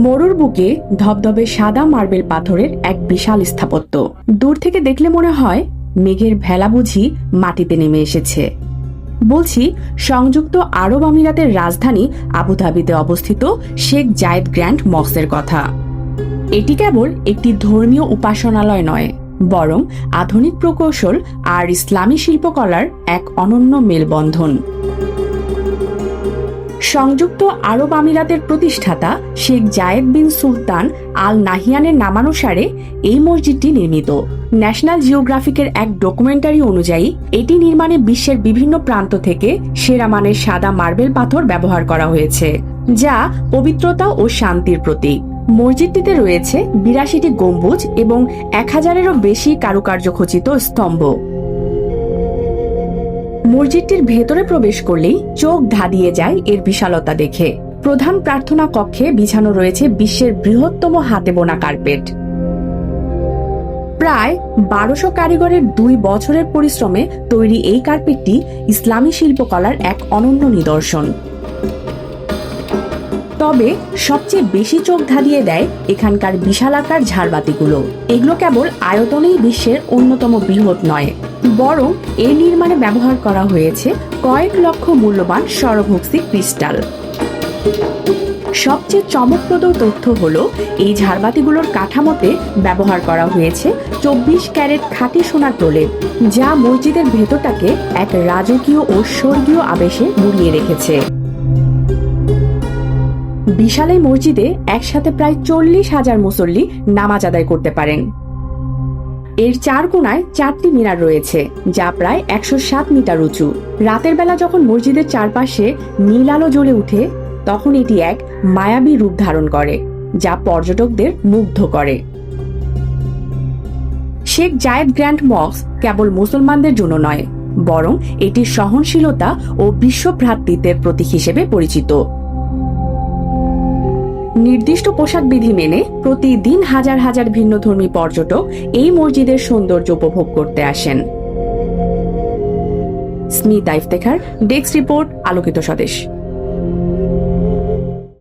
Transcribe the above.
মরুর বুকে ধবধবে সাদা মার্বেল পাথরের এক বিশাল স্থাপত্য। দূর থেকে দেখলে মনে হয় মেঘের ভেলা বুঝি মাটিতে নেমে এসেছে। বলছি সংযুক্ত আরব আমিরাতের রাজধানী আবুধাবিতে অবস্থিত শেখ জায়েদ গ্র্যান্ড মস্কের কথা। এটি কেবল একটি ধর্মীয় উপাসনালয় নয়, বরং আধুনিক প্রকৌশল আর ইসলামী শিল্পকলার এক অনন্য মেলবন্ধন। সংযুক্ত আরব আমিরাতের প্রতিষ্ঠাতা শেখ জায়েদ বিন সুলতান আল নাহিয়ানের নামানুসারে এই মসজিদটি নির্মিত। ন্যাশনাল জিওগ্রাফিকের এক ডকুমেন্টারি অনুযায়ী এটি নির্মাণে বিশ্বের বিভিন্ন প্রান্ত থেকে সেরা মানের সাদা মার্বেল পাথর ব্যবহার করা হয়েছে, যা পবিত্রতা ও শান্তির প্রতীক। মসজিদটিতে রয়েছে ৮২টি গম্বুজ এবং ১,০০০-এরও বেশি কারুকার্য খচিত স্তম্ভ। মসজিদটির ভেতরে প্রবেশ করলেই চোখ ধাঁধিয়ে যায় এর বিশালতা দেখে। প্রধান প্রার্থনা কক্ষে বিছানো রয়েছে বিশ্বের বৃহত্তম হাতে বোনা কার্পেট। প্রায় ১২০০ কারিগরের ২ বছরের পরিশ্রমে তৈরি এই কার্পেটটি ইসলামী শিল্পকলার এক অনন্য নিদর্শন। তবে সবচেয়ে বেশি চোখ ধাঁধিয়ে দেয় এখানকার বিশালাকার ঝাড়বাতিগুলো। এগুলো কেবল আয়তনেই বিশ্বের অন্যতম বৃহৎ নয়, বরং এর নির্মাণে ব্যবহার করা হয়েছে কয়েক লক্ষ মূল্যবান সরভোক্সি ক্রিস্টাল। সবচেয়ে চমকপ্রদ তথ্য হলো এই ঝাড়বাতিগুলোর কাঠামোতে ব্যবহার করা হয়েছে ২৪ ক্যারেট খাঁটি সোনার প্রলেপ, যা মসজিদের ভেতরটাকে এক রাজকীয় ও স্বর্গীয় আবেশে মুড়িয়ে রেখেছে। বিশাল এই মসজিদে একসাথে প্রায় ৪০,০০০ মুসল্লি নামাজ আদায় করতে পারেন। এর ৪ কোণায় ৪টি মিনার রয়েছে, যা প্রায় ১০৭ মিটার উঁচু। রাতের বেলা যখন মসজিদের চারপাশে নীল আলো জ্বলে উঠে, তখন এটি এক মায়াবী রূপ ধারণ করে, যা পর্যটকদের মুগ্ধ করে। শেখ জায়েদ গ্র্যান্ড মস্ক কেবল মুসলমানদের জন্য নয়, বরং এটি সহনশীলতা ও বিশ্ব ভ্রাতৃত্বের প্রতীক হিসেবে পরিচিত। নির্দিষ্ট পোশাক বিধি মেনে প্রতিদিন হাজার হাজার ভিন্নধর্মী পর্যটক এই মসজিদের সৌন্দর্য উপভোগ করতে আসেন। স্মিতা ইফতেখার, ডেস্ক রিপোর্ট, আলোকিত স্বদেশ।